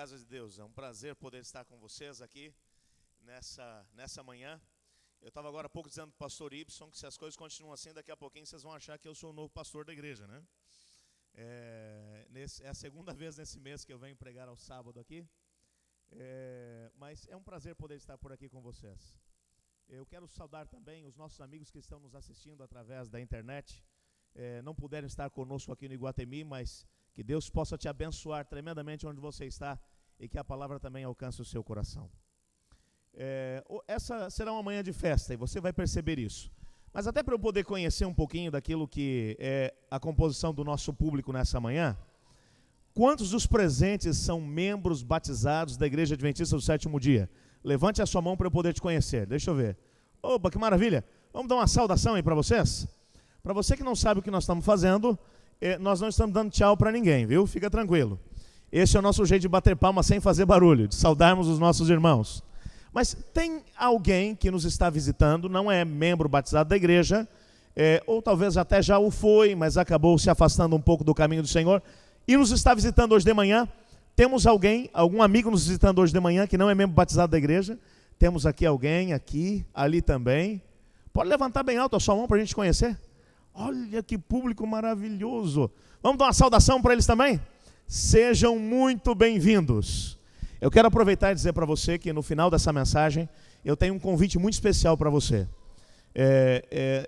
casa de Deus. É um prazer poder estar com vocês aqui nessa manhã. Eu estava agora há pouco dizendo para o pastor Ibson que se as coisas continuam assim, daqui a pouquinho vocês vão achar que eu sou o novo pastor da igreja, né? É a segunda vez nesse mês que eu venho pregar ao sábado aqui. Mas é um prazer poder estar por aqui com vocês. Eu quero saudar também os nossos amigos que estão nos assistindo através da internet. Não puderam estar conosco aqui no Iguatemi, mas que Deus possa te abençoar tremendamente onde você está e que a palavra também alcance o seu coração. Essa será uma manhã de festa e você vai perceber isso. Mas até para eu poder conhecer um pouquinho daquilo que é a composição do nosso público nessa manhã, quantos dos presentes são membros batizados da Igreja Adventista do Sétimo Dia? Levante a sua mão para eu poder te conhecer. Deixa eu ver. Opa, que maravilha. Vamos dar uma saudação aí para vocês? Para você que não sabe o que nós estamos fazendo, nós não estamos dando tchau para ninguém, viu? Fica tranquilo. Esse é o nosso jeito de bater palma sem fazer barulho, de saudarmos os nossos irmãos. Mas tem alguém que nos está visitando, não é membro batizado da igreja, ou talvez até já o foi, mas acabou se afastando um pouco do caminho do Senhor, e nos está visitando hoje de manhã. Temos algum amigo nos visitando hoje de manhã que não é membro batizado da igreja? Temos aqui alguém, aqui, ali também. Pode levantar bem alto a sua mão para a gente conhecer? Olha que público maravilhoso. Vamos dar uma saudação para eles também? Sejam muito bem-vindos. Eu quero aproveitar e dizer para você que no final dessa mensagem eu tenho um convite muito especial para você.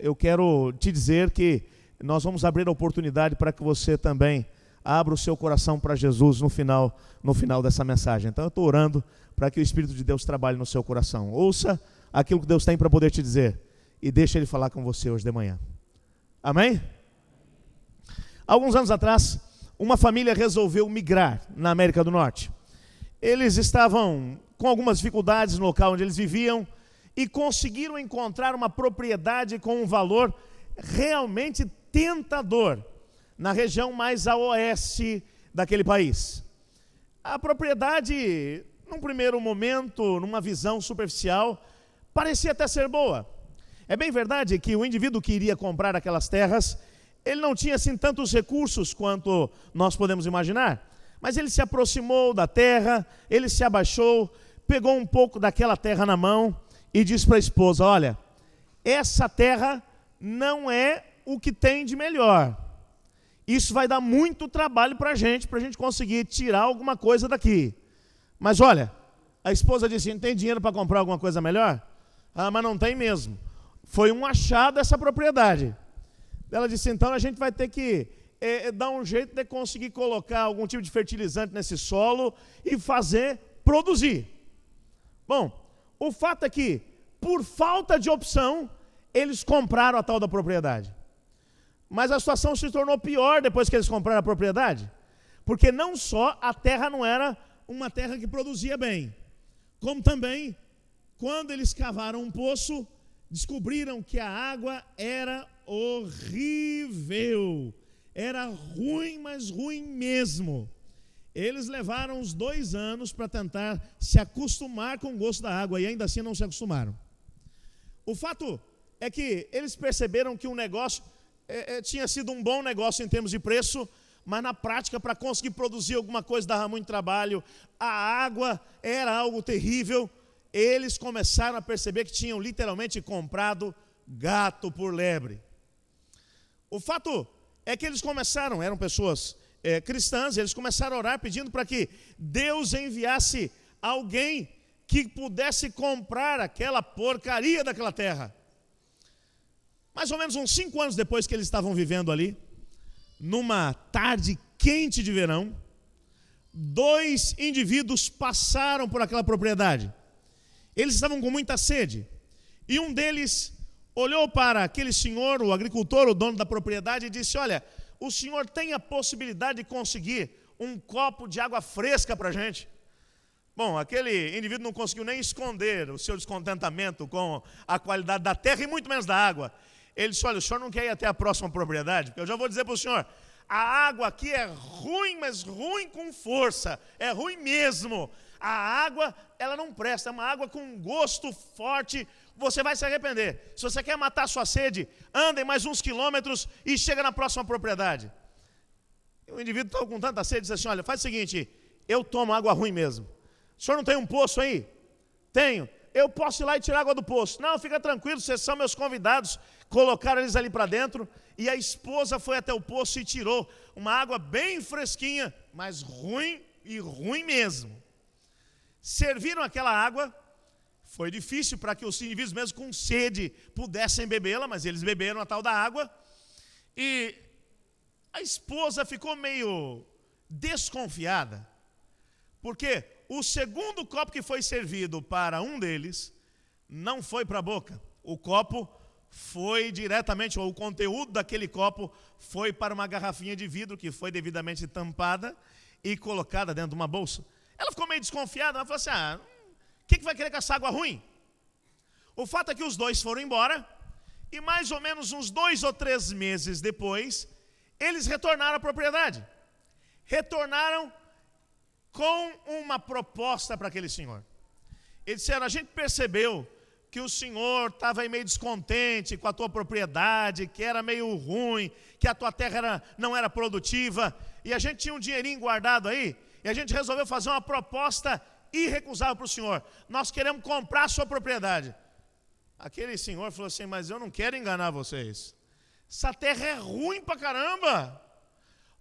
Eu quero te dizer que nós vamos abrir a oportunidade para que você também abra o seu coração para Jesus no final dessa mensagem. Então eu estou orando para que o Espírito de Deus trabalhe no seu coração. Ouça aquilo que Deus tem para poder te dizer e deixa Ele falar com você hoje de manhã. Amém? Alguns anos atrás, uma família resolveu migrar na América do Norte. Eles estavam com algumas dificuldades no local onde eles viviam e conseguiram encontrar uma propriedade com um valor realmente tentador na região mais a oeste daquele país. A propriedade, num primeiro momento, numa visão superficial, parecia até ser boa. É bem verdade que o indivíduo que iria comprar aquelas terras, ele não tinha assim tantos recursos quanto nós podemos imaginar, mas ele se aproximou da terra, ele se abaixou, pegou um pouco daquela terra na mão e disse para a esposa: olha, essa terra não é o que tem de melhor. Isso vai dar muito trabalho para a gente conseguir tirar alguma coisa daqui. Mas olha, a esposa disse: não tem dinheiro para comprar alguma coisa melhor? Ah, mas não tem mesmo. Foi um achado essa propriedade. Ela disse: então a gente vai ter que dar um jeito de conseguir colocar algum tipo de fertilizante nesse solo e fazer produzir. Bom, o fato é que, por falta de opção, eles compraram a tal da propriedade. Mas a situação se tornou pior depois que eles compraram a propriedade, porque não só a terra não era uma terra que produzia bem, como também, quando eles cavaram um poço, descobriram que a água era horrível, era ruim, mas ruim mesmo. Eles levaram uns 2 anos para tentar se acostumar com o gosto da água e ainda assim não se acostumaram. O fato é que eles perceberam que o negócio tinha sido um bom negócio em termos de preço, mas na prática, para conseguir produzir alguma coisa dava muito trabalho, a água era algo terrível. Eles começaram a perceber que tinham literalmente comprado gato por lebre. O fato é que eles eram pessoas cristãs, eles começaram a orar pedindo para que Deus enviasse alguém que pudesse comprar aquela porcaria daquela terra. Mais ou menos uns 5 anos depois que eles estavam vivendo ali, numa tarde quente de verão, 2 indivíduos passaram por aquela propriedade. Eles estavam com muita sede, e um deles olhou para aquele senhor, o agricultor, o dono da propriedade, e disse: olha, o senhor tem a possibilidade de conseguir um copo de água fresca para a gente? Bom, aquele indivíduo não conseguiu nem esconder o seu descontentamento com a qualidade da terra e muito menos da água. Ele disse: olha, o senhor não quer ir até a próxima propriedade? Porque eu já vou dizer para o senhor, a água aqui é ruim, mas ruim com força, é ruim mesmo. A água, ela não presta, é uma água com gosto forte, você vai se arrepender. Se você quer matar a sua sede, andem mais uns quilômetros e chega na próxima propriedade. O indivíduo estava com tanta sede, disse assim: olha, faz o seguinte, eu tomo água ruim mesmo. O senhor não tem um poço aí? Tenho. Eu posso ir lá e tirar água do poço. Não, fica tranquilo, vocês são meus convidados. Colocaram eles ali para dentro e a esposa foi até o poço e tirou uma água bem fresquinha, mas ruim e ruim mesmo. Serviram aquela água, foi difícil para que os indivíduos mesmo com sede pudessem bebê-la, mas eles beberam a tal da água. E a esposa ficou meio desconfiada, porque o segundo copo que foi servido para um deles não foi para a boca. O copo foi diretamente, ou o conteúdo daquele copo foi para uma garrafinha de vidro que foi devidamente tampada e colocada dentro de uma bolsa. Ela ficou meio desconfiada, ela falou assim, o que vai querer com essa água ruim? O fato é que os dois foram embora e mais ou menos uns 2 ou 3 meses depois, eles retornaram à propriedade. Retornaram com uma proposta para aquele senhor. Eles disseram, a gente percebeu que o senhor estava meio descontente com a tua propriedade, que era meio ruim, que a tua terra não era produtiva, e a gente tinha um dinheirinho guardado aí, e a gente resolveu fazer uma proposta irrecusável para o senhor. Nós queremos comprar a sua propriedade. Aquele senhor falou assim, mas eu não quero enganar vocês. Essa terra é ruim pra caramba.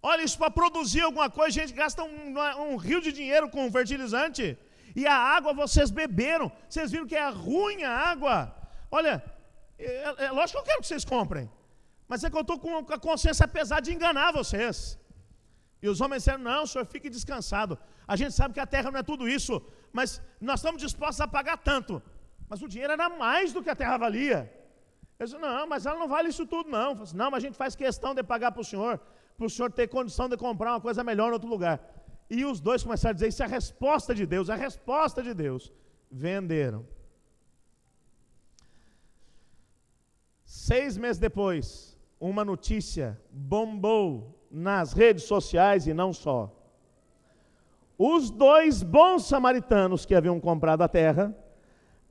Olha, isso para produzir alguma coisa, a gente gasta um rio de dinheiro com fertilizante. E a água vocês beberam. Vocês viram que é ruim a água. Olha, é lógico que eu quero que vocês comprem. Mas é que eu estou com a consciência pesada de enganar vocês. E os homens disseram, não, senhor, fique descansado. A gente sabe que a terra não é tudo isso, mas nós estamos dispostos a pagar tanto. Mas o dinheiro era mais do que a terra valia. Eu disse, não, mas ela não vale isso tudo, não. Eu disse, não, mas a gente faz questão de pagar para o senhor ter condição de comprar uma coisa melhor em outro lugar. E os dois começaram a dizer, isso é a resposta de Deus, é a resposta de Deus. Venderam. 6 meses depois, uma notícia bombou nas redes sociais e não só. Os 2 bons samaritanos que haviam comprado a terra,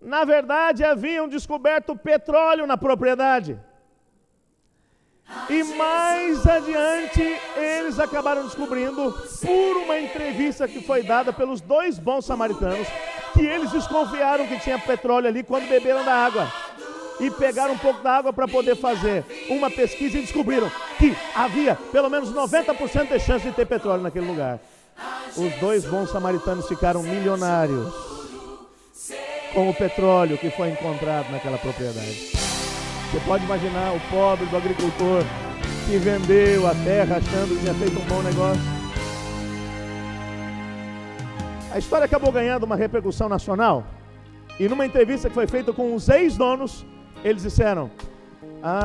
na verdade haviam descoberto petróleo na propriedade. E mais adiante, eles acabaram descobrindo, por uma entrevista que foi dada pelos 2 bons samaritanos, que eles desconfiaram que tinha petróleo ali quando beberam da água. E pegaram um pouco da água para poder fazer uma pesquisa e descobriram que havia pelo menos 90% de chance de ter petróleo naquele lugar. Os 2 bons samaritanos ficaram milionários com o petróleo que foi encontrado naquela propriedade. Você pode imaginar o pobre do agricultor que vendeu a terra achando que tinha feito um bom negócio. A história acabou ganhando uma repercussão nacional. E numa entrevista que foi feita com os ex-donos, eles disseram,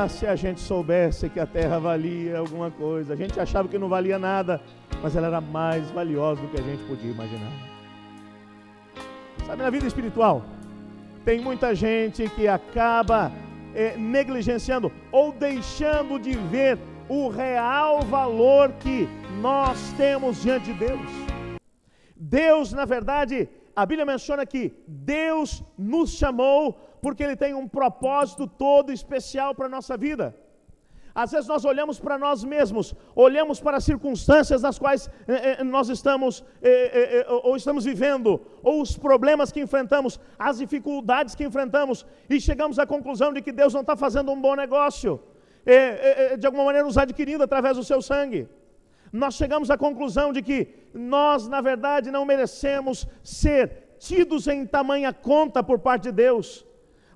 se a gente soubesse que a terra valia alguma coisa, a gente achava que não valia nada, mas ela era mais valiosa do que a gente podia imaginar. Sabe, na vida espiritual, tem muita gente que acaba negligenciando ou deixando de ver o real valor que nós temos diante de Deus. Deus, na verdade, a Bíblia menciona que Deus nos chamou porque Ele tem um propósito todo especial para a nossa vida. Às vezes nós olhamos para nós mesmos, olhamos para as circunstâncias nas quais nós estamos vivendo, ou os problemas que enfrentamos, as dificuldades que enfrentamos, e chegamos à conclusão de que Deus não está fazendo um bom negócio, de alguma maneira nos adquirindo através do seu sangue. Nós chegamos à conclusão de que nós, na verdade, não merecemos ser tidos em tamanha conta por parte de Deus.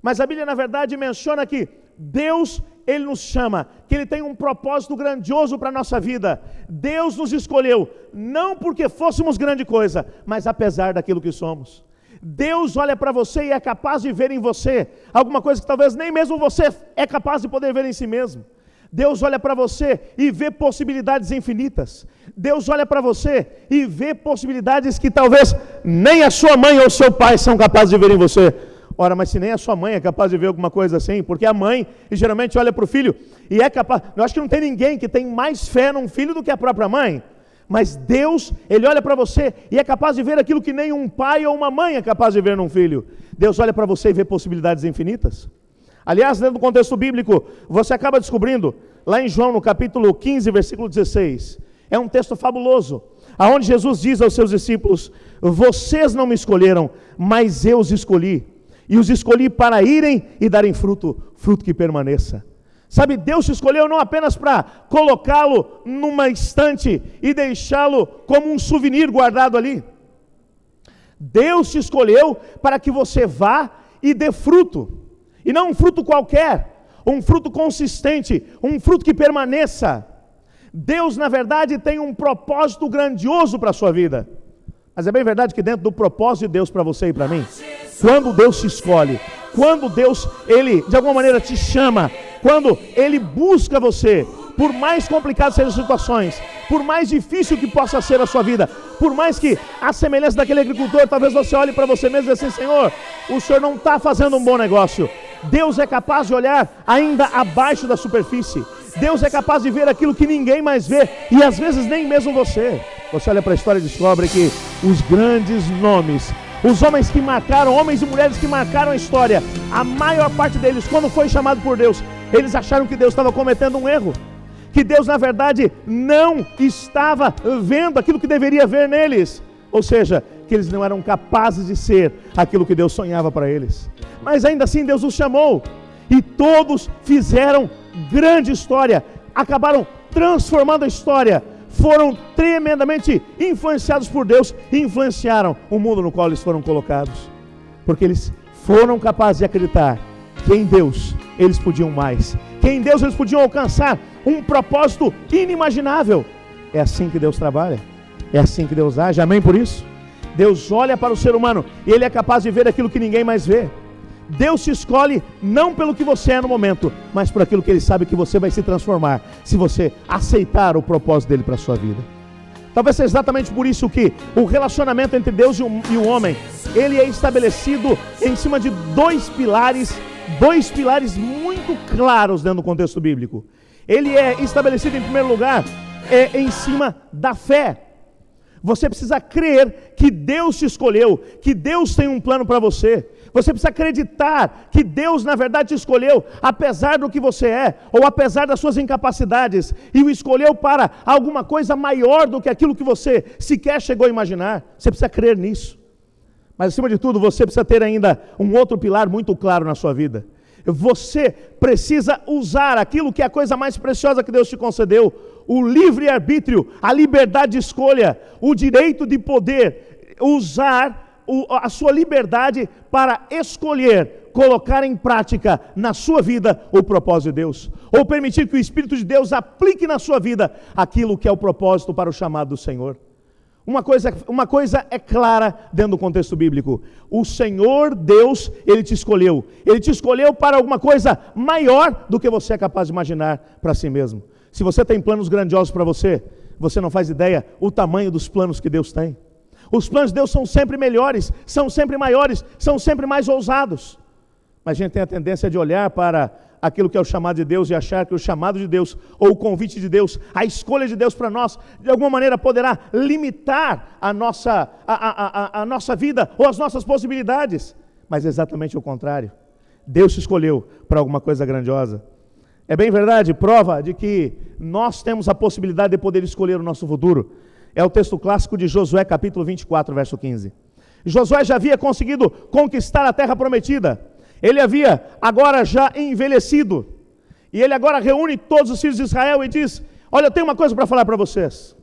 Mas a Bíblia, na verdade, menciona que Deus, Ele nos chama, que Ele tem um propósito grandioso para a nossa vida. Deus nos escolheu, não porque fôssemos grande coisa, mas apesar daquilo que somos. Deus olha para você e é capaz de ver em você alguma coisa que talvez nem mesmo você é capaz de poder ver em si mesmo. Deus olha para você e vê possibilidades infinitas. Deus olha para você e vê possibilidades que talvez nem a sua mãe ou o seu pai são capazes de ver em você. Ora, mas se nem a sua mãe é capaz de ver alguma coisa assim, porque a mãe geralmente olha para o filho e é capaz, eu acho que não tem ninguém que tem mais fé num filho do que a própria mãe, mas Deus, Ele olha para você e é capaz de ver aquilo que nem um pai ou uma mãe é capaz de ver num filho. Deus olha para você e vê possibilidades infinitas. Aliás, dentro do contexto bíblico, você acaba descobrindo, lá em João, no capítulo 15, versículo 16, é um texto fabuloso. aonde Jesus diz aos seus discípulos: vocês não me escolheram, mas eu os escolhi, e os escolhi para irem e darem fruto, fruto que permaneça. Sabe, Deus te escolheu não apenas para colocá-lo numa estante e deixá-lo como um souvenir guardado ali. Deus te escolheu para que você vá e dê fruto, e não um fruto qualquer, um fruto consistente, um fruto que permaneça. Deus, na verdade, tem um propósito grandioso para a sua vida. Mas é bem verdade que dentro do propósito de Deus para você e para mim, quando Deus te escolhe, quando Deus, Ele de alguma maneira te chama, quando Ele busca você, por mais complicadas sejam as situações, por mais difícil que possa ser a sua vida, por mais que a semelhança daquele agricultor, talvez você olhe para você mesmo e diga assim: Senhor, o Senhor não está fazendo um bom negócio. Deus é capaz de olhar ainda abaixo da superfície. Deus é capaz de ver aquilo que ninguém mais vê, e às vezes nem mesmo você. Você olha para a história e descobre que os grandes nomes, os homens que marcaram, homens e mulheres que marcaram a história, a maior parte deles, quando foi chamado por Deus, eles acharam que Deus estava cometendo um erro, que Deus na verdade não estava vendo aquilo que deveria ver neles, ou seja, que eles não eram capazes de ser aquilo que Deus sonhava para eles. Mas ainda assim Deus os chamou, e todos fizeram grande história, acabaram transformando a história, foram tremendamente influenciados por Deus e influenciaram o mundo no qual eles foram colocados, porque eles foram capazes de acreditar que em Deus eles podiam mais, que em Deus eles podiam alcançar um propósito inimaginável. É assim que Deus trabalha, é assim que Deus age, amém por isso? Deus olha para o ser humano e Ele é capaz de ver aquilo que ninguém mais vê. Deus te escolhe não pelo que você é no momento, mas por aquilo que Ele sabe que você vai se transformar, se você aceitar o propósito dEle para a sua vida. Talvez seja exatamente por isso que o relacionamento entre Deus e o homem, ele é estabelecido em cima de dois pilares muito claros dentro do contexto bíblico. Ele é estabelecido em primeiro lugar, em cima da fé. Você precisa crer que Deus te escolheu, que Deus tem um plano para você. Você precisa acreditar que Deus na verdade te escolheu, apesar do que você é, ou apesar das suas incapacidades, e o escolheu para alguma coisa maior do que aquilo que você sequer chegou a imaginar. Você precisa crer nisso. Mas acima de tudo, você precisa ter ainda um outro pilar muito claro na sua vida. Você precisa usar aquilo que é a coisa mais preciosa que Deus te concedeu, o livre-arbítrio, a liberdade de escolha, o direito de poder usar a sua liberdade para escolher, colocar em prática na sua vida o propósito de Deus, ou permitir que o Espírito de Deus aplique na sua vida aquilo que é o propósito para o chamado do Senhor. Uma coisa é clara dentro do contexto bíblico: o Senhor Deus, Ele te escolheu para alguma coisa maior do que você é capaz de imaginar para si mesmo. Se você tem planos grandiosos para você, você não faz ideia o tamanho dos planos que Deus tem. Os planos de Deus são sempre melhores, são sempre maiores, são sempre mais ousados. Mas a gente tem a tendência de olhar para aquilo que é o chamado de Deus e achar que o chamado de Deus, ou o convite de Deus, a escolha de Deus para nós, de alguma maneira poderá limitar a nossa vida ou as nossas possibilidades. Mas é exatamente o contrário. Deus te escolheu para alguma coisa grandiosa. É bem verdade, prova de que nós temos a possibilidade de poder escolher o nosso futuro. É o texto clássico de Josué, capítulo 24, verso 15. Josué já havia conseguido conquistar a terra prometida. Ele havia agora já envelhecido. E ele agora reúne todos os filhos de Israel e diz: olha, eu tenho uma coisa para falar para vocês.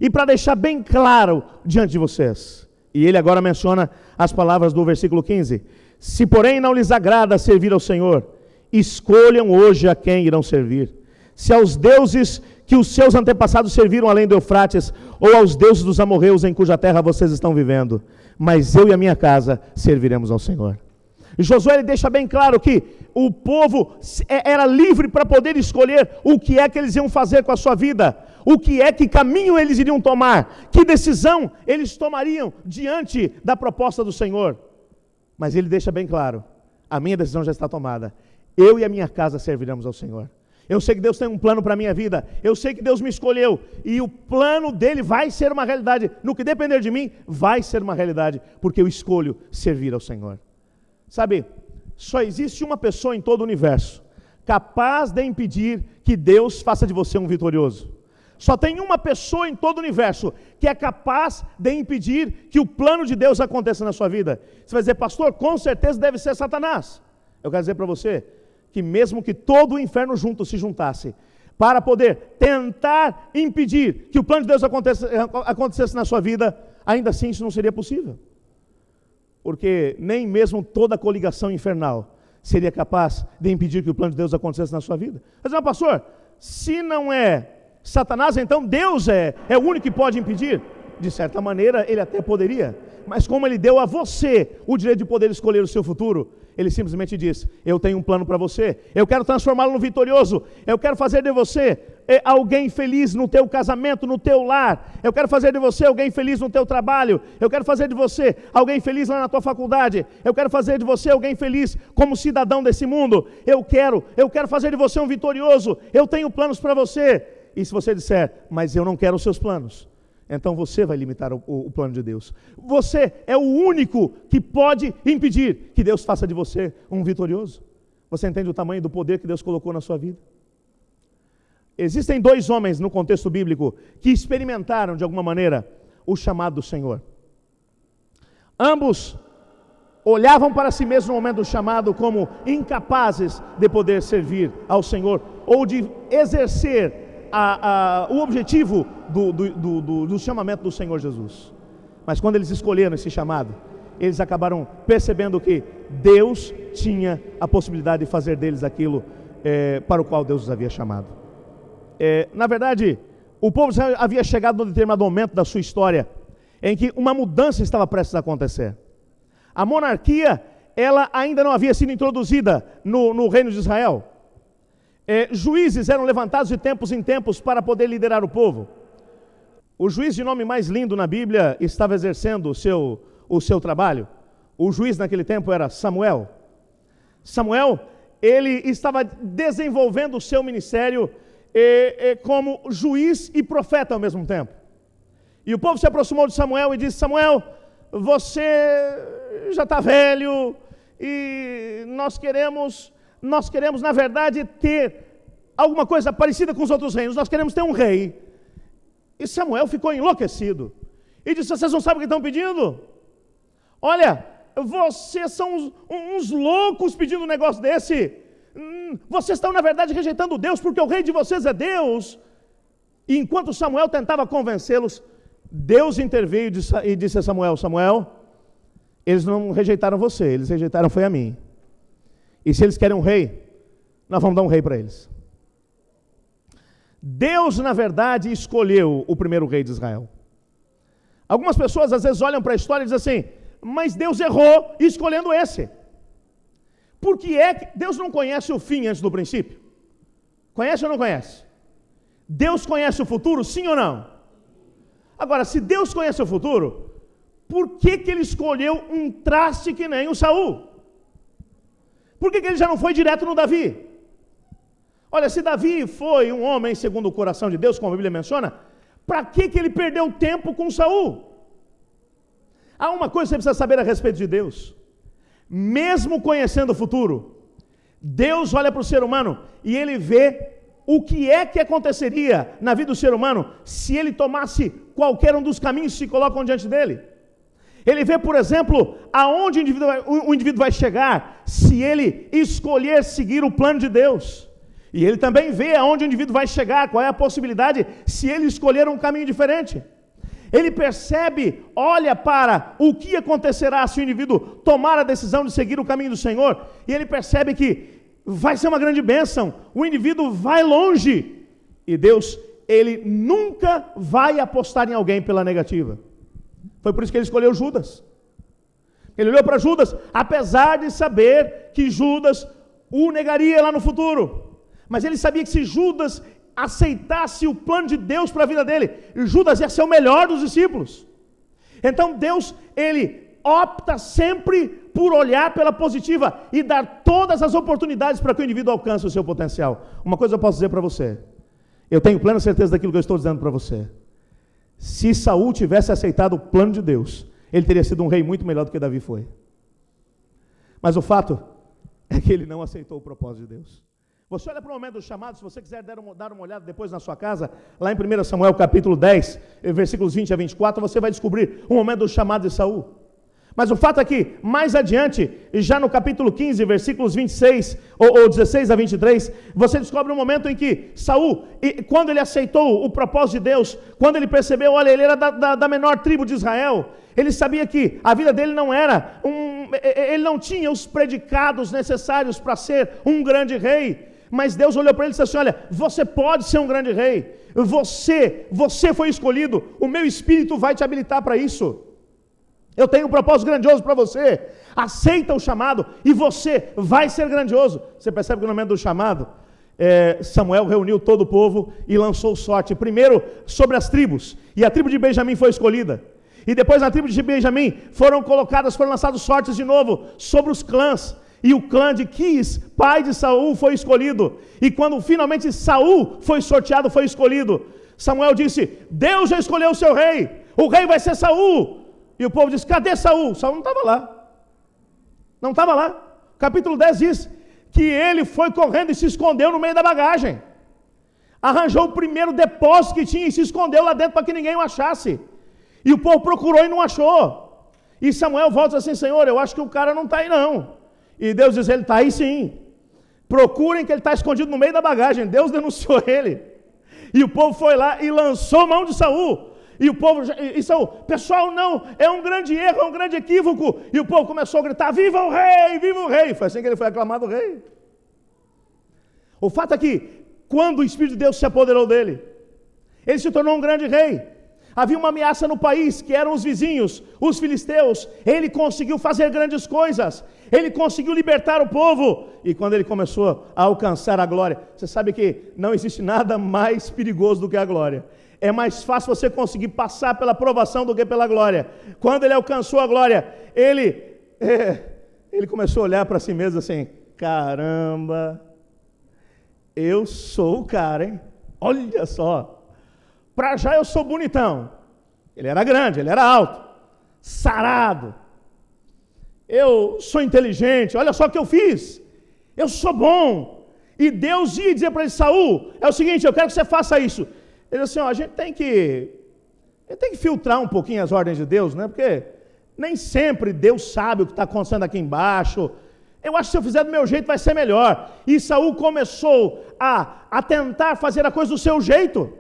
E para deixar bem claro diante de vocês. E ele agora menciona as palavras do versículo 15. Se porém não lhes agrada servir ao Senhor, escolham hoje a quem irão servir. Se aos deuses que os seus antepassados serviram além do Eufrates, ou aos deuses dos amorreus em cuja terra vocês estão vivendo. Mas eu e a minha casa serviremos ao Senhor. E Josué ele deixa bem claro que o povo era livre para poder escolher o que é que eles iam fazer com a sua vida, o que é que caminho eles iriam tomar, que decisão eles tomariam diante da proposta do Senhor. Mas ele deixa bem claro: a minha decisão já está tomada, eu e a minha casa serviremos ao Senhor. Eu sei que Deus tem um plano para a minha vida, eu sei que Deus me escolheu, e o plano dele vai ser uma realidade, no que depender de mim, vai ser uma realidade, porque eu escolho servir ao Senhor. Sabe, só existe uma pessoa em todo o universo capaz de impedir que Deus faça de você um vitorioso. Só tem uma pessoa em todo o universo que é capaz de impedir que o plano de Deus aconteça na sua vida. Você vai dizer, pastor, com certeza deve ser Satanás. Eu quero dizer para você que mesmo que todo o inferno junto se juntasse para poder tentar impedir que o plano de Deus acontecesse na sua vida, ainda assim isso não seria possível. Porque nem mesmo toda a coligação infernal seria capaz de impedir que o plano de Deus acontecesse na sua vida. Mas não, pastor, se não é Satanás, então Deus é o único que pode impedir? De certa maneira, ele até poderia. Mas como ele deu a você o direito de poder escolher o seu futuro, ele simplesmente diz, eu tenho um plano para você, eu quero transformá-lo no vitorioso, eu quero fazer de você alguém feliz no teu casamento, no teu lar, eu quero fazer de você alguém feliz no teu trabalho, eu quero fazer de você alguém feliz lá na tua faculdade, eu quero fazer de você alguém feliz como cidadão desse mundo, eu quero fazer de você um vitorioso, eu tenho planos para você. E se você disser, mas eu não quero os seus planos, então você vai limitar o plano de Deus. Você é o único que pode impedir que Deus faça de você um vitorioso. Você entende o tamanho do poder que Deus colocou na sua vida? Existem dois homens no contexto bíblico que experimentaram de alguma maneira o chamado do Senhor. Ambos olhavam para si mesmos no momento do chamado como incapazes de poder servir ao Senhor ou de exercer o objetivo do chamamento do Senhor Jesus. Mas quando eles escolheram esse chamado, eles acabaram percebendo que Deus tinha a possibilidade de fazer deles aquilo para o qual Deus os havia chamado. Na verdade, o povo havia chegado a um determinado momento da sua história em que uma mudança estava prestes a acontecer. A monarquia, ela ainda não havia sido introduzida no reino de Israel. Juízes eram levantados de tempos em tempos para poder liderar o povo. O juiz de nome mais lindo na Bíblia estava exercendo o seu trabalho. O juiz naquele tempo era Samuel. Samuel, ele estava desenvolvendo o seu ministério como juiz e profeta ao mesmo tempo. E o povo se aproximou de Samuel e disse, Samuel, você já está velho e nós queremos, na verdade, ter alguma coisa parecida com os outros reinos. Nós queremos ter um rei. E Samuel ficou enlouquecido. E disse, vocês não sabem o que estão pedindo? Olha, vocês são uns loucos pedindo um negócio desse. Vocês estão, na verdade, rejeitando Deus, porque o rei de vocês é Deus. E enquanto Samuel tentava convencê-los, Deus interveio e disse a Samuel, Samuel, eles não rejeitaram você, eles rejeitaram foi a mim. E se eles querem um rei, nós vamos dar um rei para eles. Deus, na verdade, escolheu o primeiro rei de Israel. Algumas pessoas às vezes olham para a história e dizem assim, mas Deus errou escolhendo esse. Por que é que Deus não conhece o fim antes do princípio? Conhece ou não conhece? Deus conhece o futuro, sim ou não? Agora, se Deus conhece o futuro, por que ele escolheu um traste que nem o Saul? Por que ele já não foi direto no Davi? Olha, se Davi foi um homem segundo o coração de Deus, como a Bíblia menciona, para que ele perdeu tempo com Saul? Há uma coisa que você precisa saber a respeito de Deus. Mesmo conhecendo o futuro, Deus olha para o ser humano e ele vê o que é que aconteceria na vida do ser humano se ele tomasse qualquer um dos caminhos que se colocam diante dele. Ele vê, por exemplo, aonde o indivíduo vai chegar se ele escolher seguir o plano de Deus. E ele também vê aonde o indivíduo vai chegar, qual é a possibilidade se ele escolher um caminho diferente. Ele percebe, olha para o que acontecerá se o indivíduo tomar a decisão de seguir o caminho do Senhor, e ele percebe que vai ser uma grande bênção, o indivíduo vai longe, e Deus, ele nunca vai apostar em alguém pela negativa. Foi por isso que ele escolheu Judas. Ele olhou para Judas, apesar de saber que Judas o negaria lá no futuro, mas ele sabia que se Judas aceitasse o plano de Deus para a vida dele, Judas ia ser o melhor dos discípulos. Então Deus, ele opta sempre por olhar pela positiva e dar todas as oportunidades para que o indivíduo alcance o seu potencial. Uma coisa eu posso dizer para você, eu tenho plena certeza daquilo que eu estou dizendo para você. Se Saul tivesse aceitado o plano de Deus, ele teria sido um rei muito melhor do que Davi foi. Mas o fato é que ele não aceitou o propósito de Deus. Você olha para o momento do chamado, se você quiser dar uma olhada depois na sua casa, lá em 1 Samuel capítulo 10, versículos 20 a 24, você vai descobrir o momento do chamado de Saul. Mas o fato é que, mais adiante, já no capítulo 15, versículos 26 ou 16 a 23, você descobre um momento em que Saul, quando ele aceitou o propósito de Deus, quando ele percebeu, olha, ele era da menor tribo de Israel, ele sabia que a vida dele não era, ele não tinha os predicados necessários para ser um grande rei, mas Deus olhou para ele e disse assim, olha, você pode ser um grande rei, você foi escolhido, o meu Espírito vai te habilitar para isso. Eu tenho um propósito grandioso para você. Aceita o chamado e você vai ser grandioso. Você percebe que no momento do chamado, Samuel reuniu todo o povo e lançou sorte. Primeiro sobre as tribos. E a tribo de Benjamim foi escolhida. E depois na tribo de Benjamim foram lançados sortes de novo sobre os clãs. E o clã de Quis, pai de Saul, foi escolhido. E quando finalmente Saul foi sorteado, foi escolhido, Samuel disse, Deus já escolheu o seu rei. O rei vai ser Saul. E o povo disse, cadê Saul? Saul não estava lá. Não estava lá. Capítulo 10 diz que ele foi correndo e se escondeu no meio da bagagem. Arranjou o primeiro depósito que tinha e se escondeu lá dentro para que ninguém o achasse. E o povo procurou e não achou. E Samuel volta assim, Senhor, eu acho que o cara não está aí não. E Deus diz, ele está aí sim. Procurem que ele está escondido no meio da bagagem. Deus denunciou ele. E o povo foi lá e lançou mão de Saul. E o povo, Saul, pessoal, não, é um grande erro, é um grande equívoco. E o povo começou a gritar, viva o rei, viva o rei. Foi assim que ele foi aclamado rei. O fato é que, quando o Espírito de Deus se apoderou dele, ele se tornou um grande rei. Havia uma ameaça no país, que eram os vizinhos, os filisteus. Ele conseguiu fazer grandes coisas. Ele conseguiu libertar o povo. E quando ele começou a alcançar a glória, você sabe que não existe nada mais perigoso do que a glória. É mais fácil você conseguir passar pela provação do que pela glória. Quando ele alcançou a glória, ele começou a olhar para si mesmo assim, caramba, eu sou o cara, hein? Olha só, para já eu sou bonitão. Ele era grande, ele era alto, sarado. Eu sou inteligente, olha só o que eu fiz. Eu sou bom. E Deus ia dizer para ele, Saul, é o seguinte, eu quero que você faça isso. Ele disse assim, a gente tem que filtrar um pouquinho as ordens de Deus, né? Porque nem sempre Deus sabe o que está acontecendo aqui embaixo. Eu acho que se eu fizer do meu jeito vai ser melhor. E Saul começou a tentar fazer a coisa do seu jeito.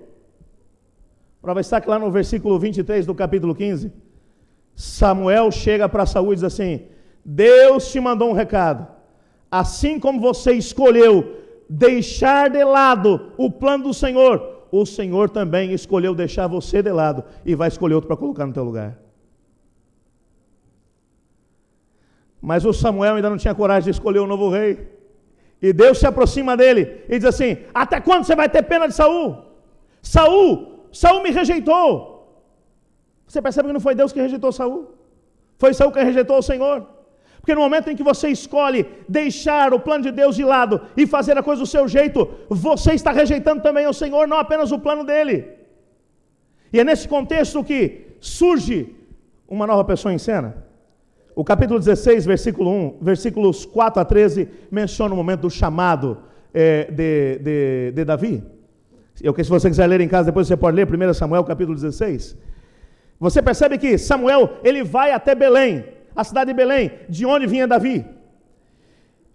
Prova está que lá no versículo 23 do capítulo 15, Samuel chega para Saul e diz assim, Deus te mandou um recado. Assim como você escolheu deixar de lado o plano do Senhor, o Senhor também escolheu deixar você de lado e vai escolher outro para colocar no teu lugar. Mas o Samuel ainda não tinha coragem de escolher o novo rei. E Deus se aproxima dele e diz assim, até quando você vai ter pena de Saul? Saul me rejeitou. Você percebe que não foi Deus que rejeitou Saul? Foi Saul que rejeitou o Senhor. Porque no momento em que você escolhe deixar o plano de Deus de lado e fazer a coisa do seu jeito, você está rejeitando também o Senhor, não apenas o plano dele. E é nesse contexto que surge uma nova pessoa em cena. O capítulo 16, versículo 1, versículos 4 a 13, menciona o momento do chamado de Davi. Se você quiser ler em casa, depois você pode ler 1 Samuel, capítulo 16. Você percebe que Samuel, ele vai até Belém, a cidade de Belém, de onde vinha Davi.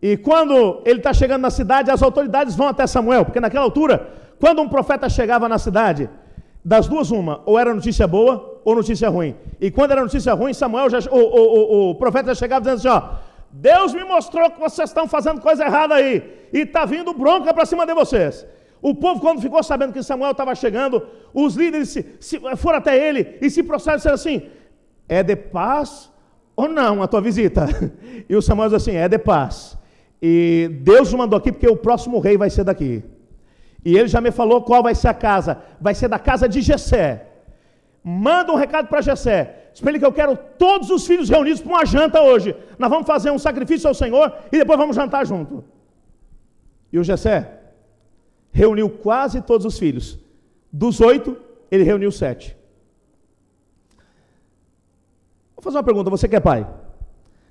E quando ele está chegando na cidade, as autoridades vão até Samuel, porque naquela altura, quando um profeta chegava na cidade, das duas uma, ou era notícia boa ou notícia ruim. E quando era notícia ruim, Samuel, o profeta já chegava dizendo assim, ó, Deus me mostrou que vocês estão fazendo coisa errada aí, e está vindo bronca para cima de vocês. O povo, quando ficou sabendo que Samuel estava chegando, os líderes foram até ele e se prostraram e disseram assim, é de paz ou não a tua visita? E o Samuel diz assim, é de paz. E Deus o mandou aqui porque o próximo rei vai ser daqui. E ele já me falou qual vai ser a casa. Vai ser da casa de Jessé. Manda um recado para Jessé. Diz para ele que eu quero todos os filhos reunidos para uma janta hoje. Nós vamos fazer um sacrifício ao Senhor e depois vamos jantar junto. E o Jessé reuniu quase todos os filhos. Dos 8, ele reuniu 7. Vou fazer uma pergunta, você que é pai.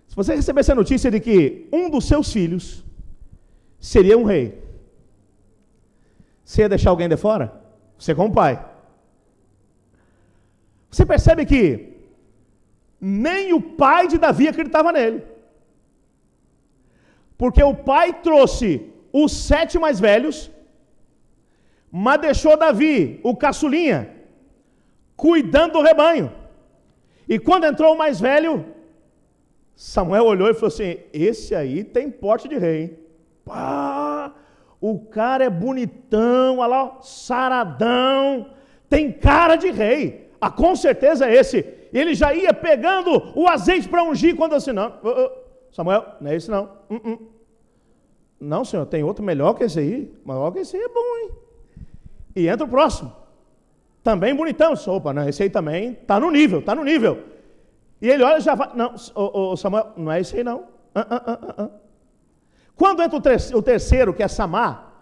Se você recebesse a notícia de que um dos seus filhos seria um rei, Você ia deixar alguém de fora? Você como pai. Você percebe que nem o pai de Davi acreditava nele. Porque o pai trouxe os 7 mais velhos, mas deixou Davi, o caçulinha, cuidando do rebanho. E quando entrou o mais velho, Samuel olhou e falou assim: esse aí tem porte de rei, hein? Pá, o cara é bonitão, olha lá, saradão, tem cara de rei. Ah, com certeza é esse. Ele já ia pegando o azeite para ungir, quando assim, não, Samuel, não é esse não. Não, senhor, tem outro melhor que esse aí. Maior que esse aí é bom, hein? E entra o próximo. Também bonitão. Opa, não, esse aí também está no nível, está no nível. E ele olha e já fala: não, Samuel, não é esse aí não. Quando entra o terceiro, que é Samá,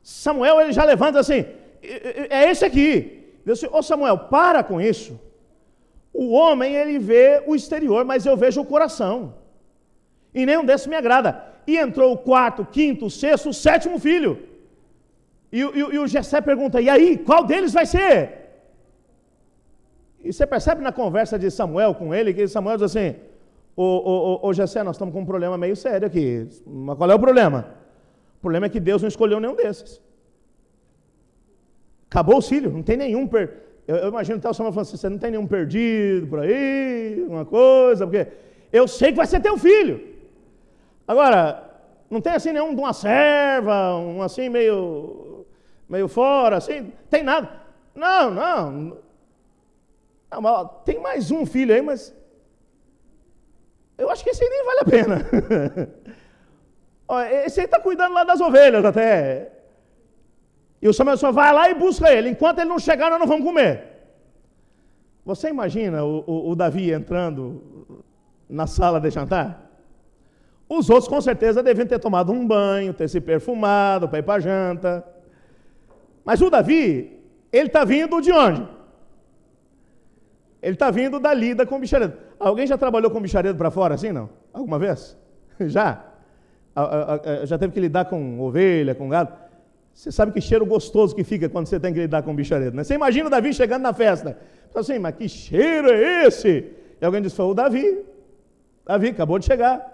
Samuel ele já levanta assim: é esse aqui. Deus disse: Samuel, para com isso. O homem ele vê o exterior, mas eu vejo o coração. E nenhum desses me agrada. E entrou o 4º, 5º, 6º, 7º filho. E o Jessé pergunta: e aí, qual deles vai ser? E você percebe na conversa de Samuel com ele, que Samuel diz assim: ô Jessé, nós estamos com um problema meio sério aqui. Mas qual é o problema? O problema é que Deus não escolheu nenhum desses. Acabou os filhos, não tem nenhum. Eu imagino até o Samuel falando assim: você não tem nenhum perdido por aí, uma coisa, porque eu sei que vai ser teu filho. Agora, não tem assim nenhum de uma serva, um assim meio fora, assim, tem nada. Não, tem mais um filho aí, mas eu acho que esse aí nem vale a pena. Esse aí está cuidando lá das ovelhas até. E o Samuel só vai lá e busca ele. Enquanto ele não chegar, nós não vamos comer. Você imagina o Davi entrando na sala de jantar? Os outros com certeza deviam ter tomado um banho, ter se perfumado para ir para a janta. Mas o Davi, ele está vindo de onde? Ele está vindo da lida com bicharedo. Alguém já trabalhou com bicharedo para fora assim, não? Alguma vez? Já? Já teve que lidar com ovelha, com gado? Você sabe que cheiro gostoso que fica quando você tem que lidar com bicharedo, né? Você imagina o Davi chegando na festa. Fala assim: mas que cheiro é esse? E alguém diz: foi o Davi. Davi acabou de chegar.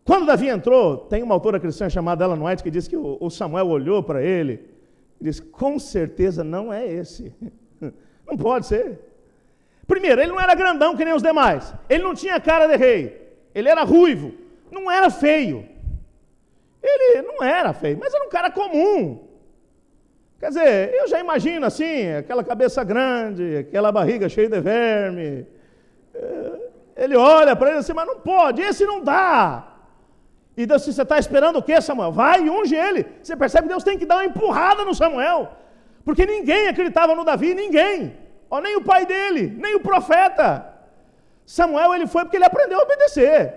Quando Davi entrou, tem uma autora cristã chamada Ellen White que diz que o Samuel olhou para ele e disse: com certeza não é esse. Não pode ser. Primeiro, ele não era grandão que nem os demais. Ele não tinha cara de rei. Ele era ruivo. Não era feio. Ele não era feio, mas era um cara comum. Quer dizer, eu já imagino assim, aquela cabeça grande, aquela barriga cheia de verme. Ele olha para ele assim: mas não pode, esse não dá. E Deus disse: você está esperando o quê, Samuel? Vai e unge ele. Você percebe que Deus tem que dar uma empurrada no Samuel. Porque ninguém acreditava no Davi, ninguém. Nem o pai dele, nem o profeta. Samuel ele foi porque ele aprendeu a obedecer.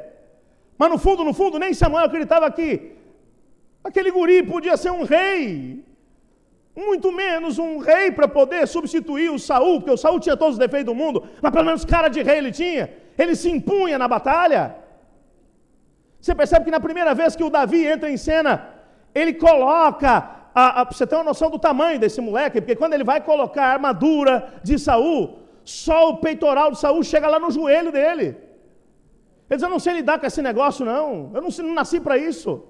Mas no fundo, nem Samuel acreditava que aquele guri podia ser um rei. Muito menos um rei para poder substituir o Saul, porque o Saul tinha todos os defeitos do mundo, mas pelo menos cara de rei ele tinha. Ele se impunha na batalha. Você percebe que na primeira vez que o Davi entra em cena, ele coloca, para você ter uma noção do tamanho desse moleque, porque quando ele vai colocar a armadura de Saul, só o peitoral de Saul chega lá no joelho dele. Ele diz: eu não sei lidar com esse negócio não, eu não nasci para isso.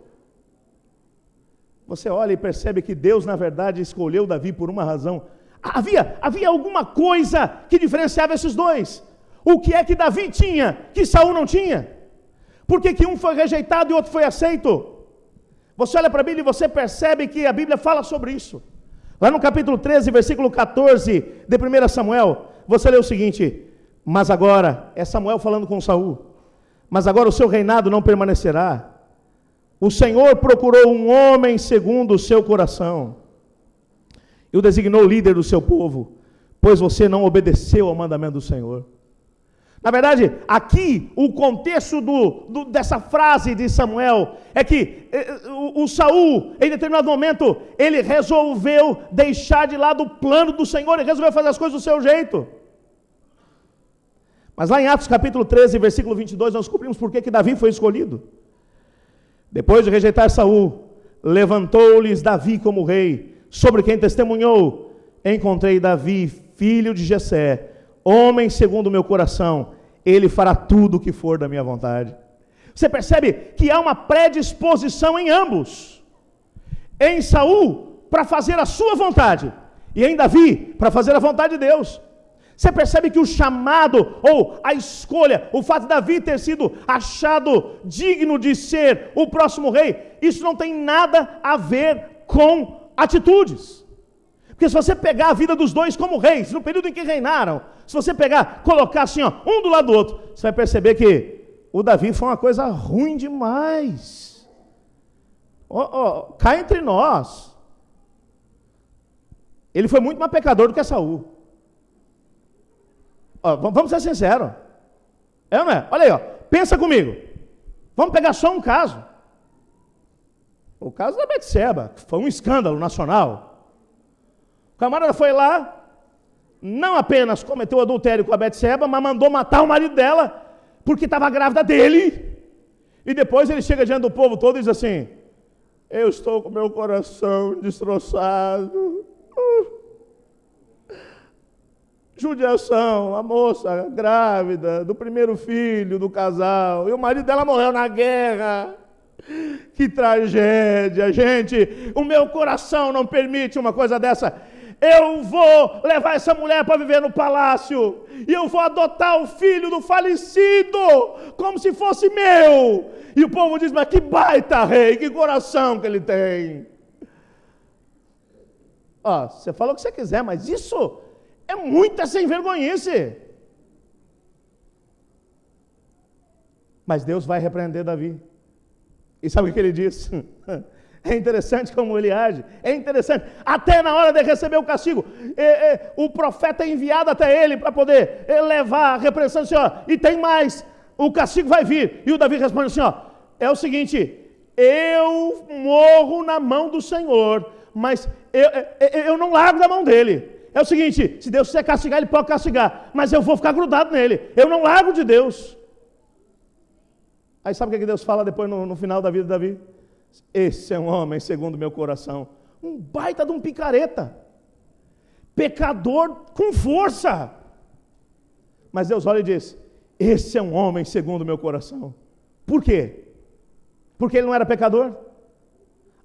Você olha e percebe que Deus na verdade escolheu Davi por uma razão. Havia alguma coisa que diferenciava esses dois. O que é que Davi tinha que Saul não tinha? Por que um foi rejeitado e outro foi aceito? Você olha para a Bíblia e você percebe que a Bíblia fala sobre isso. Lá no capítulo 13, versículo 14 de 1 Samuel, você lê o seguinte: mas agora, é Samuel falando com Saul, mas agora o seu reinado não permanecerá. O Senhor procurou um homem segundo o seu coração e o designou líder do seu povo, pois você não obedeceu ao mandamento do Senhor. Na verdade, aqui, o contexto dessa frase de Samuel é que o Saul, em determinado momento, ele resolveu deixar de lado o plano do Senhor e resolveu fazer as coisas do seu jeito. Mas lá em Atos capítulo 13, versículo 22, nós descobrimos por que Davi foi escolhido. Depois de rejeitar Saul, levantou-lhes Davi como rei, sobre quem testemunhou: encontrei Davi, filho de Jessé, homem segundo o meu coração, ele fará tudo o que for da minha vontade. Você percebe que há uma predisposição em ambos, em Saul para fazer a sua vontade, e em Davi para fazer a vontade de Deus. Você percebe que o chamado, ou a escolha, o fato de Davi ter sido achado digno de ser o próximo rei, isso não tem nada a ver com atitudes. Porque se você pegar a vida dos dois como reis, no período em que reinaram, se você pegar, colocar assim, ó, um do lado do outro, você vai perceber que o Davi foi uma coisa ruim demais. Cá entre nós, ele foi muito mais pecador do que Saul. Vamos ser sinceros. É ou não é? Olha aí, ó, pensa comigo. Vamos pegar só um caso. O caso da Betseba, que foi um escândalo nacional. O camarada foi lá, não apenas cometeu adultério com a Betseba, mas mandou matar o marido dela, porque estava grávida dele. E depois ele chega diante do povo todo e diz assim: eu estou com meu coração destroçado. Judiação, a moça grávida do primeiro filho do casal, e o marido dela morreu na guerra. Que tragédia, gente. O meu coração não permite uma coisa dessa. Eu vou levar essa mulher para viver no palácio, e eu vou adotar o filho do falecido como se fosse meu. E o povo diz: mas que baita rei, que coração que ele tem. Você falou o que você quiser, mas isso é muita sem vergonhice. Mas Deus vai repreender Davi. E sabe o que ele disse? É interessante como ele age. É interessante. Até na hora de receber o castigo, o profeta é enviado até ele para poder levar a repreensão assim, ó, e tem mais, o castigo vai vir. E o Davi responde assim, ó: é o seguinte, eu morro na mão do Senhor, mas eu não largo da mão dele. É o seguinte, se Deus quiser castigar, ele pode castigar, mas eu vou ficar grudado nele, eu não largo de Deus. Aí sabe o que Deus fala depois no final da vida de Davi? Esse é um homem segundo o meu coração. Um baita de um picareta, pecador com força. Mas Deus olha e diz: esse é um homem segundo o meu coração. Por quê? Porque ele não era pecador?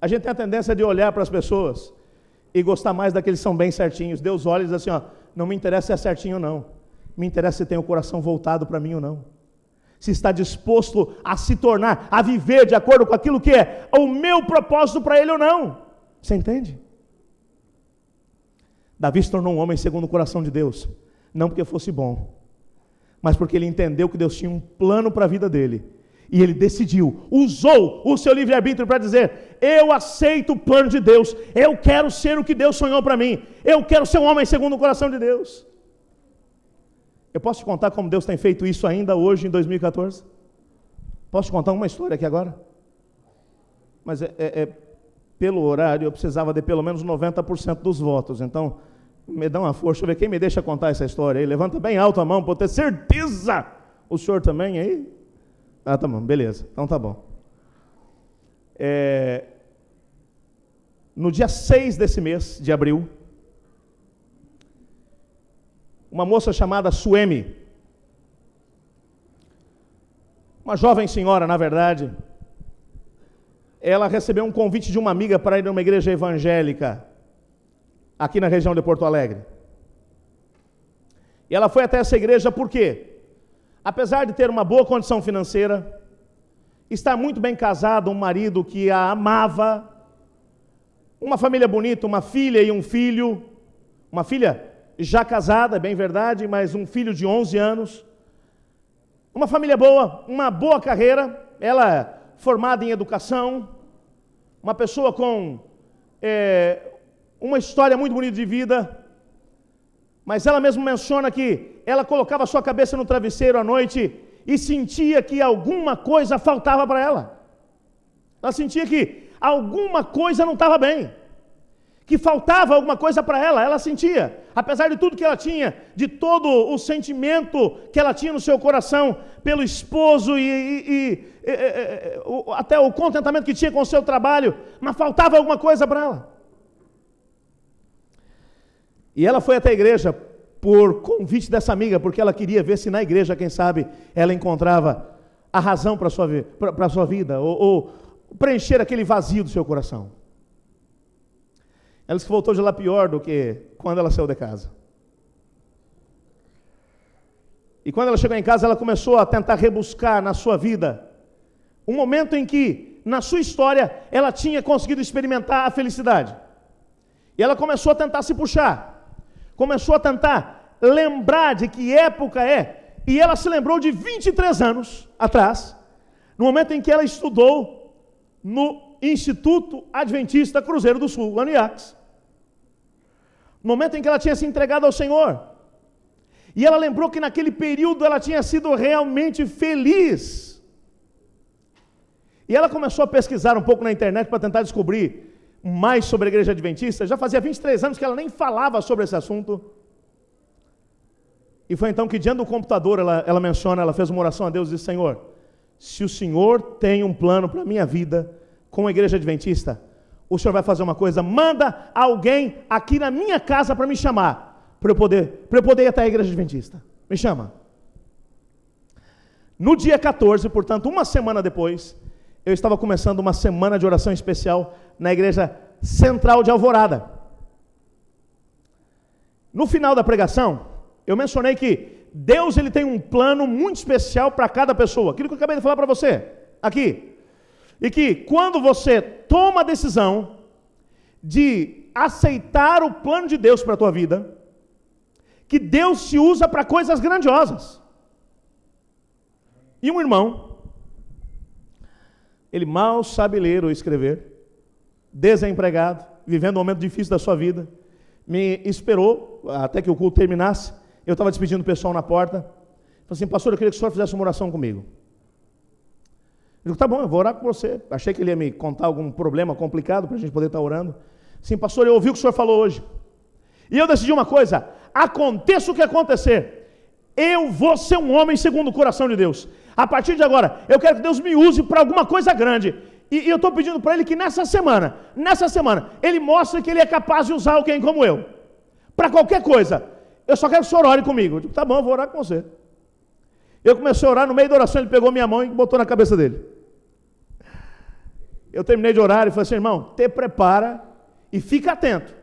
A gente tem a tendência de olhar para as pessoas e gostar mais daqueles que são bem certinhos. Deus olha e diz assim, ó: não me interessa se é certinho ou não, me interessa se tem o coração voltado para mim ou não, se está disposto a se tornar, a viver de acordo com aquilo que é o meu propósito para ele ou não. Você entende? Davi se tornou um homem segundo o coração de Deus, não porque fosse bom, mas porque ele entendeu que Deus tinha um plano para a vida dele, e ele decidiu, usou o seu livre-arbítrio para dizer: eu aceito o plano de Deus, eu quero ser o que Deus sonhou para mim, eu quero ser um homem segundo o coração de Deus. Eu posso te contar como Deus tem feito isso ainda hoje em 2014? Posso te contar uma história aqui agora? Mas pelo horário eu precisava de pelo menos 90% dos votos, então me dá uma força. Deixa eu ver quem me deixa contar essa história aí. Levanta bem alto a mão para eu ter certeza. O senhor também aí? Ah, tá bom, beleza, então tá bom. No dia 6 desse mês de abril, uma moça chamada Suemi, uma jovem senhora, na verdade, ela recebeu um convite de uma amiga para ir numa igreja evangélica, aqui na região de Porto Alegre. E ela foi até essa igreja por quê? Apesar de ter uma boa condição financeira, estar muito bem casado, um marido que a amava, uma família bonita, uma filha e um filho, uma filha já casada, é bem verdade, mas um filho de 11 anos, uma família boa, uma boa carreira, ela formada em educação, uma pessoa com uma história muito bonita de vida, mas ela mesma menciona que ela colocava a sua cabeça no travesseiro à noite e sentia que alguma coisa faltava para ela. Ela sentia que alguma coisa não estava bem, que faltava alguma coisa para ela, ela sentia, apesar de tudo que ela tinha, de todo o sentimento que ela tinha no seu coração pelo esposo até o contentamento que tinha com o seu trabalho, mas faltava alguma coisa para ela. E ela foi até a igreja por convite dessa amiga, porque ela queria ver se na igreja, quem sabe, ela encontrava a razão para a sua vida, ou preencher aquele vazio do seu coração. Ela disse que voltou de lá pior do que quando ela saiu de casa. E quando ela chegou em casa, ela começou a tentar rebuscar na sua vida um momento em que, na sua história, ela tinha conseguido experimentar a felicidade. E ela começou a tentar se puxar, começou a tentar lembrar de que época é, e ela se lembrou de 23 anos atrás, no momento em que ela estudou no Instituto Adventista Cruzeiro do Sul, lá no IACS. No momento em que ela tinha se entregado ao Senhor. E ela lembrou que naquele período ela tinha sido realmente feliz. E ela começou a pesquisar um pouco na internet para tentar descobrir mais sobre a igreja adventista. Já fazia 23 anos que ela nem falava sobre esse assunto. E foi então que diante do computador ela fez uma oração a Deus e disse: Senhor, se o Senhor tem um plano para a minha vida com a igreja adventista, o Senhor vai fazer uma coisa, manda alguém aqui na minha casa para me chamar, para eu poder ir até a igreja adventista. Me chama. No dia 14, portanto, uma semana depois, eu estava começando uma semana de oração especial na igreja central de Alvorada. No final da pregação, eu mencionei que Deus ele tem um plano muito especial para cada pessoa. Aquilo que eu acabei de falar para você, aqui. E que quando você toma a decisão de aceitar o plano de Deus para a tua vida, que Deus se usa para coisas grandiosas. E um irmão, ele mal sabe ler ou escrever, desempregado, vivendo um momento difícil da sua vida, me esperou até que o culto terminasse. Eu estava despedindo o pessoal na porta. Falei assim: pastor, eu queria que o senhor fizesse uma oração comigo. Eu digo: tá bom, eu vou orar com você. Achei que ele ia me contar algum problema complicado para a gente poder estar orando. Sim, pastor, eu ouvi o que o senhor falou hoje. E eu decidi uma coisa: aconteça o que acontecer, eu vou ser um homem segundo o coração de Deus. A partir de agora, eu quero que Deus me use para alguma coisa grande. E eu estou pedindo para ele que nessa semana, ele mostre que ele é capaz de usar alguém como eu. Para qualquer coisa. Eu só quero que o senhor ore comigo. Eu digo: tá bom, eu vou orar com você. Eu comecei a orar, no meio da oração ele pegou minha mão e botou na cabeça dele. Eu terminei de orar e falei assim: irmão, te prepara e fica atento,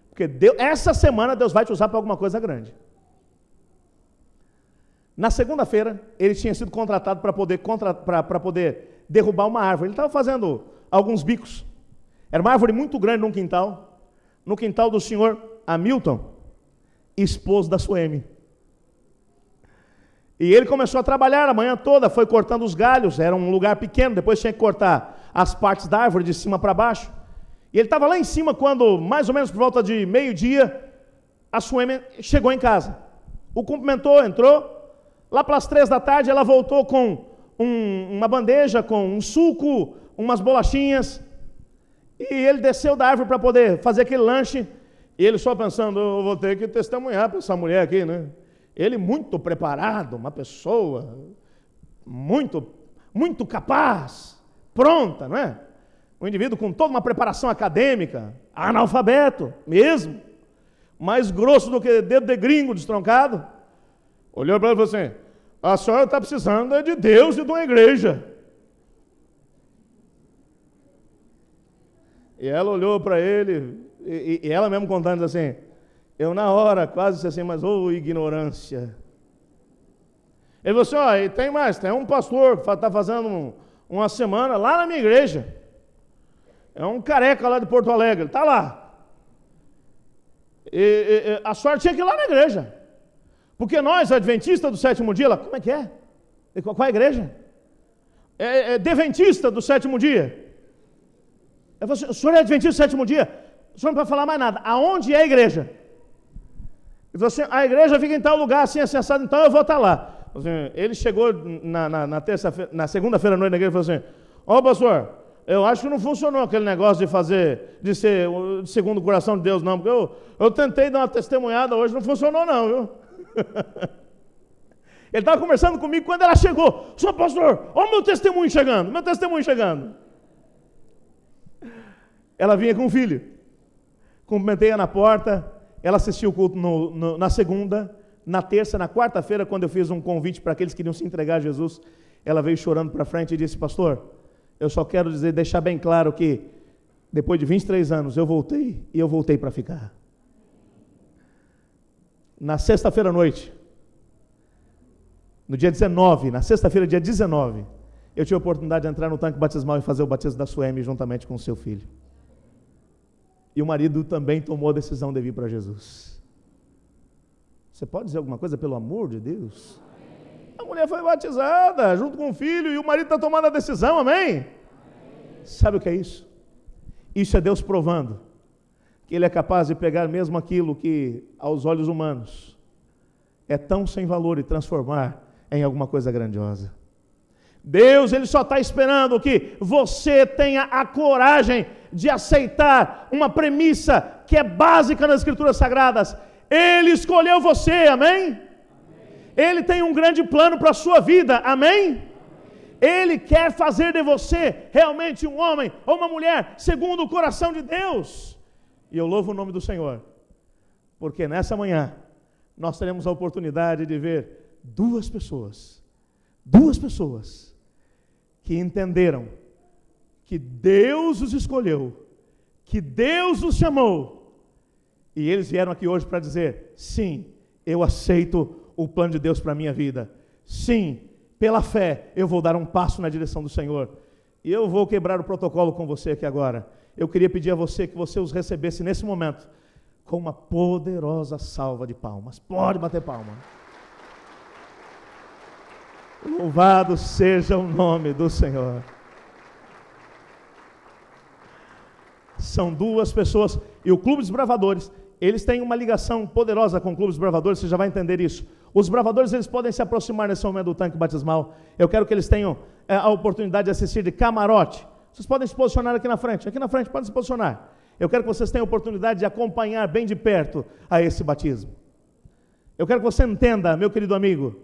porque essa semana Deus vai te usar para alguma coisa grande. Na segunda-feira, ele tinha sido contratado para poder derrubar uma árvore. Ele estava fazendo alguns bicos. Era uma árvore muito grande num quintal, no quintal do senhor Hamilton, esposo da Suemi. E ele começou a trabalhar a manhã toda, foi cortando os galhos, era um lugar pequeno, depois tinha que cortar as partes da árvore de cima para baixo. E ele estava lá em cima quando, mais ou menos por volta de meio-dia, a Suemi chegou em casa. O cumprimentou, entrou. Lá pelas 3 da tarde ela voltou com uma bandeja, com um suco, umas bolachinhas. E ele desceu da árvore para poder fazer aquele lanche. E ele só pensando: eu vou ter que testemunhar para essa mulher aqui, né? Ele muito preparado, uma pessoa muito capaz, pronta, não é? Um indivíduo com toda uma preparação acadêmica, analfabeto mesmo, mais grosso do que dedo de gringo destroncado. Olhou para ele e falou assim: a senhora está precisando de Deus e de uma igreja. E ela olhou para ele, e ela mesmo contando assim, eu na hora quase disse assim: mas ô ignorância. Ele falou assim: ó, e tem mais, tem um pastor que está fazendo uma semana lá na minha igreja. É um careca lá de Porto Alegre, ele está lá. E a senhora tinha que ir lá na igreja. Porque nós, adventistas do sétimo dia, ela, como é que é? Qual é a igreja? É deventista do sétimo dia. Eu falei assim: o senhor é adventista do sétimo dia? O senhor não pode falar mais nada. Aonde é a igreja? Ele falou assim: a igreja fica em tal lugar, assim, acessado, então eu vou estar lá. Assim, ele chegou na segunda-feira à noite na igreja e falou assim: ó, pastor, Eu acho que não funcionou aquele negócio de ser segundo o coração de Deus, não. Porque eu tentei dar uma testemunhada hoje, não funcionou não, viu? Ele estava conversando comigo quando ela chegou. Sou pastor, olha o meu testemunho chegando. Ela vinha com um filho. Cumprimentei-a na porta. Ela assistiu o culto na segunda. Na terça, na quarta-feira, quando eu fiz um convite para aqueles que queriam se entregar a Jesus, ela veio chorando para frente e disse: pastor, eu só quero deixar bem claro que depois de 23 anos eu voltei e eu voltei para ficar. Na sexta-feira à noite, no dia 19, na sexta-feira, dia 19, eu tive a oportunidade de entrar no tanque batismal e fazer o batismo da Suemi juntamente com o seu filho. E o marido também tomou a decisão de vir para Jesus. Você pode dizer alguma coisa, pelo amor de Deus? A mulher foi batizada junto com o filho e o marido está tomando a decisão, amém? Sabe o que é isso? Isso é Deus provando que Ele é capaz de pegar mesmo aquilo que aos olhos humanos é tão sem valor e transformar em alguma coisa grandiosa. Deus, Ele só está esperando que você tenha a coragem de aceitar uma premissa que é básica nas Escrituras Sagradas. Ele escolheu você, amém? Ele tem um grande plano para a sua vida, amém? Ele quer fazer de você realmente um homem ou uma mulher segundo o coração de Deus. E eu louvo o nome do Senhor, porque nessa manhã nós teremos a oportunidade de ver duas pessoas que entenderam que Deus os escolheu, que Deus os chamou, e eles vieram aqui hoje para dizer: sim, eu aceito o plano de Deus para a minha vida. Sim, pela fé, eu vou dar um passo na direção do Senhor. E eu vou quebrar o protocolo com você aqui agora. Eu queria pedir a você que você os recebesse nesse momento com uma poderosa salva de palmas. Pode bater palma. Louvado seja o nome do Senhor. São duas pessoas, e o Clube dos Bravadores, eles têm uma ligação poderosa com o Clube dos Bravadores, você já vai entender isso. Os bravadores, eles podem se aproximar nesse momento do tanque batismal. Eu quero que eles tenham a oportunidade de assistir de camarote. Vocês podem se posicionar aqui na frente podem se posicionar. Eu quero que vocês tenham a oportunidade de acompanhar bem de perto a esse batismo. Eu quero que você entenda, meu querido amigo,